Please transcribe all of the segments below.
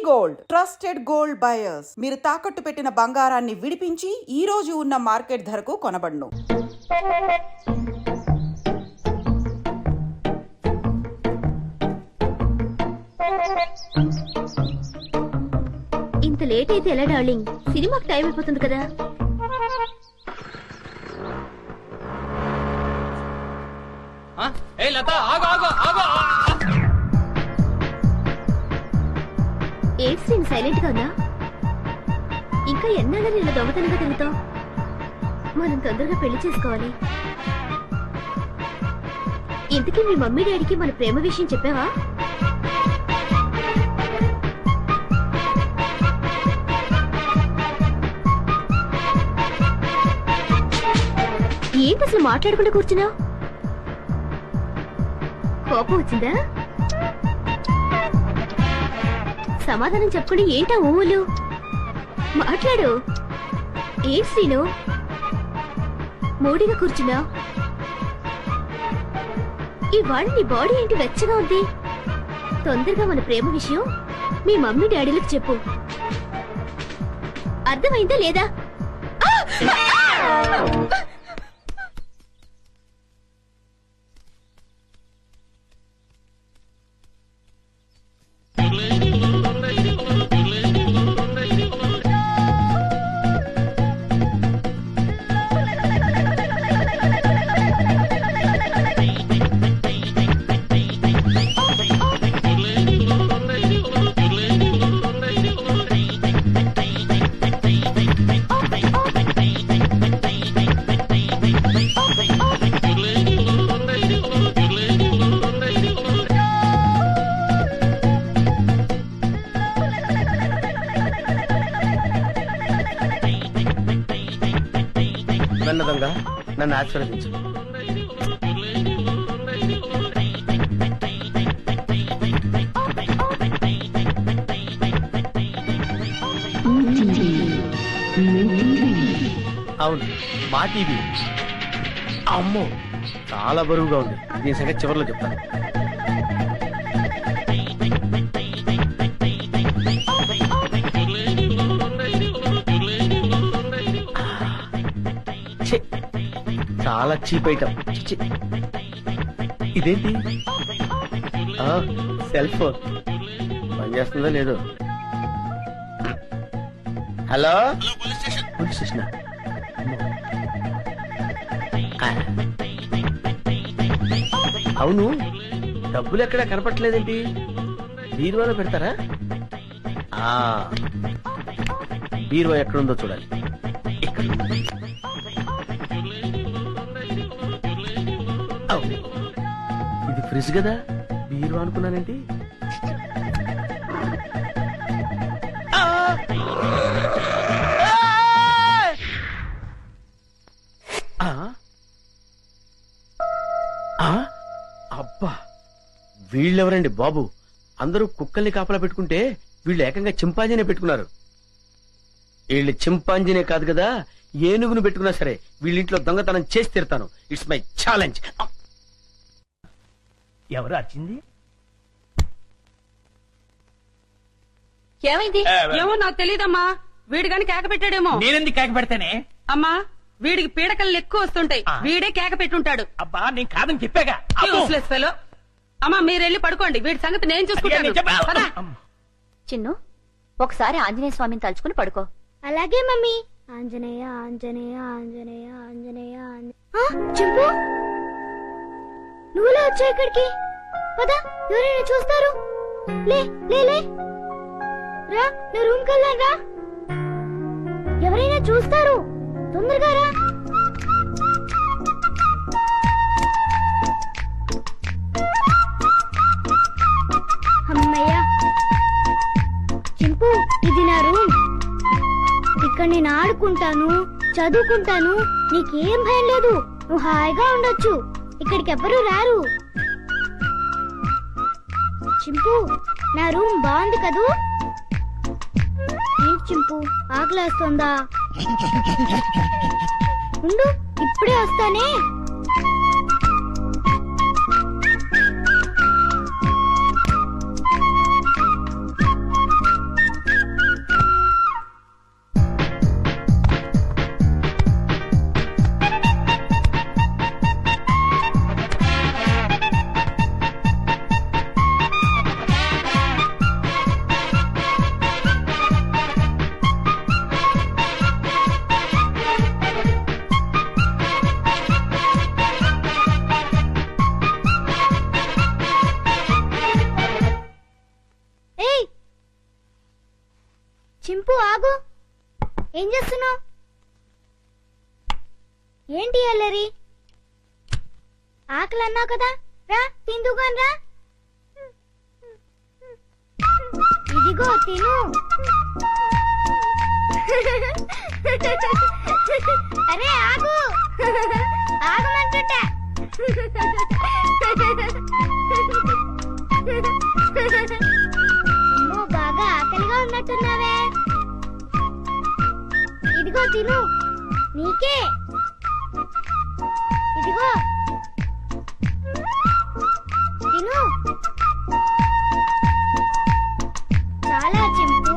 Gold trusted gold buyers. మీరు తాకట్టు పెట్టిన బంగారాన్ని విడిపించి ఈ రోజు ఉన్న మార్కెట్ ధరకు కొనబడును. ఇంత లేట్ అయితే ఎలా డార్లింగ్? సినిమాకి టైం అయిపోతుంది కదా. ఏంటి సీన్ సైలెంట్ గా ఉన్నా? ఇంకా ఎన్నాళ్ళని ఇలా దొంగతనంగా తిరుగుతావు? మనం తొందరగా పెళ్లి చేసుకోవాలి. ఇంతకీ మీ మమ్మీ డాడీకి మన ప్రేమ విషయం చెప్పావా? ఏంటి అసలు మాట్లాడకుండా కూర్చున్నావు? కోపం వచ్చిందా? సమాధానం చెప్పుకుని ఏంటా ఊళ్ళు? మాట్లాడు. ఏంటి సీను మూడిగా కూర్చున్నావు? ఇవాళ నీ బాడీ ఏంటి వెచ్చగా ఉంది? తొందరగా మన ప్రేమ విషయం మీ మమ్మీ డాడీలకు చెప్పు. అర్థమైందా లేదా? నన్నదంగా నన్ను ఆశీర్వదించు. అవును, మా టీవీ. అమ్మో, చాలా బరువుగా ఉంది. దీని సంగతి చివరిలో చెప్తాను. చాలా చీప్ ఐటమ్. ఇదేంటి? సెల్ ఫోన్ పనిచేస్తుందో లేదో. Hello, police station. అవును, డబ్బులు ఎక్కడా కనపట్లేదేంటి? బీరువాలో పెడతారా? బీరువా ఎక్కడుందో చూడాలి. ఇక్కడ ఇది ఫ్రిడ్జ్ కదా, బీరు అనుకున్నానండి. అబ్బా, వీళ్ళెవరండి బాబు? అందరూ కుక్కల్ని కాపలా పెట్టుకుంటే వీళ్ళు ఏకంగా చింపాంజీనే పెట్టుకున్నారు. వీళ్ళు చింపాంజీనే కాదు కదా, ఏనుగును పెట్టుకున్నా సరే వీళ్ళింట్లో దొంగతనం చేసి తీరుతాను. It's my challenge. ఎవరు వచ్చింది? ఏమైంది? ఏమో నాకు తెలియదమ్మా. వీడు గాని కేక పెట్టాడేమో. నేనెందుకు కేక పెడతానే? అమ్మా, వీడికి పీడకలు ఎక్కువ వస్తుంటాయి. వీడే కేక పెట్టుంటాడు. అబ్బా, నేను కాదని చెప్పాగా. Useless fellow. అమ్మా, మీరెళ్ళి పడుకోండి. వీడి సంగతి నేను చూసుకుంటాను. చిన్ను, ఒకసారి ఆంజనేయ స్వామిని తలుచుకుని పడుకో. అలాగే మమ్మీ. ఆంజనేయ ఆంజనేయ ఆంజనేయ ఆంజనేయ. చింపు, నువ్వులా వచ్చా ఇక్కడికి? పద, ఎవరైనా చూస్తారు. లే లే లే రా, నా రూమ్ కెళ్ళాను రా. ఎవరైనా చూస్తారు, తొందరగా రా. అమ్మయ్యా. చింపు, ఇది నా రూమ్. ఇక్కడ నేను ఆడుకుంటాను, చదువుకుంటాను. నీకేం భయం లేదు. నువ్వు హాయిగా ఉండొచ్చు. ఇక్కడికి ఎవ్వరూ రారు. చింపు, నా రూమ్ బాగుంది కదూ? ఏంటి చింపు, ఆకలేస్తుందా? ఉండు, ఇప్పుడే వస్తానే. చింపు ఆగు. ఏం చేస్తున్నావు? ఏంటి అల్లరి? ఆకలి అన్నావు కదా, రా తిందుగాని రా. ఇదిగో తిను. అరే ఆగు, ఆగమంటుంట. అమ్మో, బాగా ఆకలిగా ఉన్నట్టున్నావే. ఇదిగో తిను, నీకే. ఇదిగో తిను. చాలా చింపు.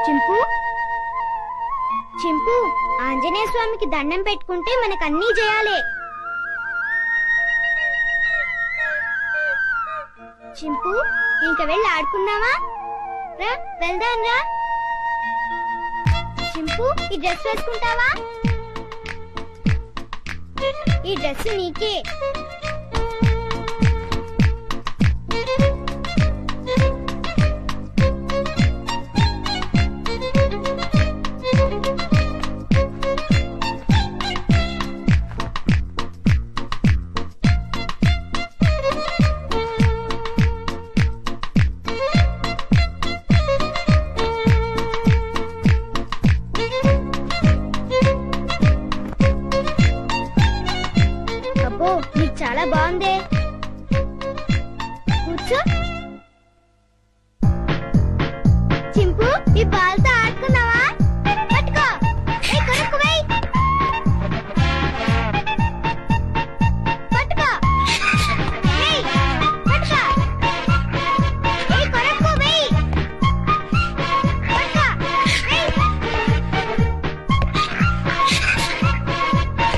చింపు, చింపు, ఆంజనేయ స్వామికి దండం పెట్టుకుంటే మనకు అన్నీ చేయాలి. చింపు, ఇంక వెళ్ళి ఆడుకుందామా? రా వెళ్దాం రా. చింపు, ఈ డ్రెస్ వేసుకుంటావా? ఈ డ్రెస్ నీకే. అబ్బో, నీకు చాలా బాగుందే. కూర్చో. చింపు, ఈ బాల్తో ఆడుకున్నావా? పట్టుకో. ఏయ్, కొరకు వేయ్. పట్టుకో. ఏయ్, పట్టుకో. ఏయ్, కొరకు వేయ్. పట్టుకో. ఏయ్.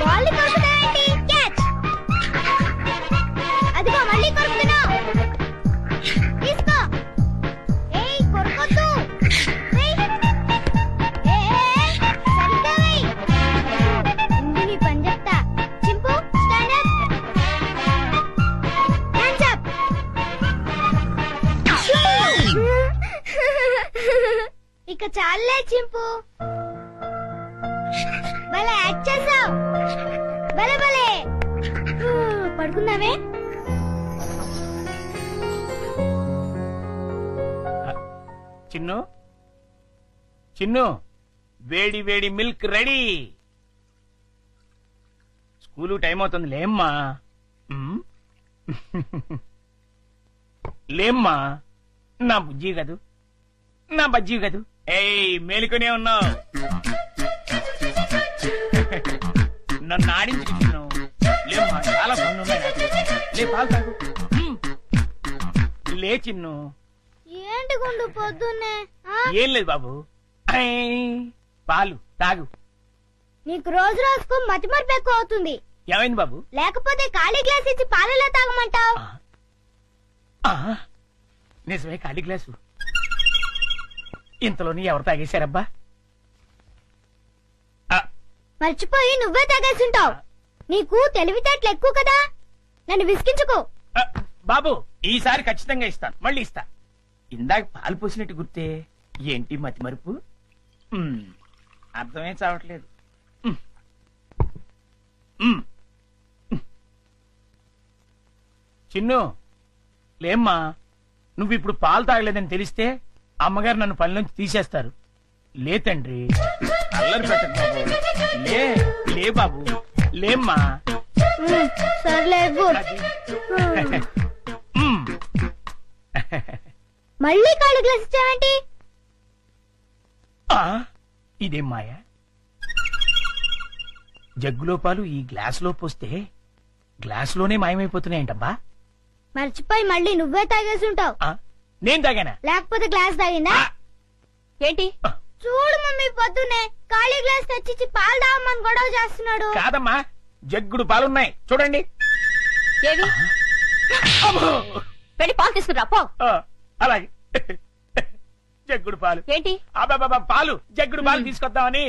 బాల్ని కొరుకుతావేంటి? క్యాచ్. అదిగో మళ్ళీ కొరుకుతున్నావు. తీసుకో. ఏయ్, కొరకొద్దు. ఏయ్. ఏయ్, సరిగ్గా వేయ్. ముందు నీ పని చెప్తా. చింపు, స్టాండ్ అప్. Hands up. ఇక చాలే చింపు. భలే యాక్ట్ చేసావు. భలే భలే. పడుకుందామే. చిన్ను చిన్ను, వేడి వేడి మిల్క్ రెడీ. స్కూలు టైం అవుతుంది, లేమ్మా. ఉమ్. లేమ్మా, నా బుజ్జి కదూ, నా బజ్జీ కదూ. ఏయ్, మేలుకునే ఉన్నావు. నన్ను ఆడించుకు చిన్ను. లేమ్మా, చాలా పనులు ఉన్నాయి నాకు. లే, పాలు తాగు. ఉమ్. లే చిన్ను. ఏంటి గుండు పొద్దున్నే? ఆ? ఏం లేదు బాబు. ఐ, పాలు తాగు. నీకు రోజు రోజుకు మతిమరుపు ఎక్కువ అవుతుంది. ఏమైంది బాబు? లేకపోతే ఖాళీ గ్లాస్ ఇచ్చి పాలలో తాగమంటావు. ఆ, నిజమే, ఖాళీ గ్లాసు. ఇంతలోని ఎవరు తాగేశారబ్బా? ఆ, మర్చిపోయి నువ్వే తాగేసుంటావు. నీకు తెలివితేటలు ఎక్కువ కదా, నన్ను విసిగించుకో. ఆ, బాబు, ఈసారి ఖచ్చితంగా ఇస్తాను, మళ్ళీ ఇస్తా. ఇందాక పాలు పోసినట్టు గుర్తే. ఏంటి మతి మరుపు? అర్థమే చావట్లేదు. ఉమ్. ఉమ్. చిన్ను, లేమ్మా. నువ్వు ఇప్పుడు పాలు తాగలేదని తెలిస్తే అమ్మగారు నన్ను పని నుంచి తీసేస్తారు. లే తండ్రి, అల్లరి పెట్టకు బాబు. లే, లే బాబు, లేమ్మా. సర్లే అది. ఉమ్. మళ్ళీ ఖాళీ గ్లాస్ ఇచ్చావేంటి? ఆ, ఇదేం మాయ? జగ్గులో పాలు ఈ గ్లాసులో పోస్తే గ్లాసులోనే మాయమైపోతున్నాయంటబ్బా. మర్చిపోయి మళ్ళీ నువ్వే తాగేసుంటావు. ఆ, నేను తాగానా? లేకపోతే గ్లాస్ తాగిందా? ఏంటి? ఆ, చూడు మమ్మీ, పొద్దున్నే ఖాళీ గ్లాస్ తెచ్చిచ్చి పాలు తాగమని గొడవ చేస్తున్నాడు. కాదమ్మా, జగ్గుడు పాలున్నాయి చూడండి. ఏవి? అమ్మో! వెళ్ళి పాలు తీసుకురా పో. ఆ, అలాగే జగ్గుడు పాలు ఏంటి అబ్బాబా పాలు జగ్గుడు పాలు తీసుకొద్దామని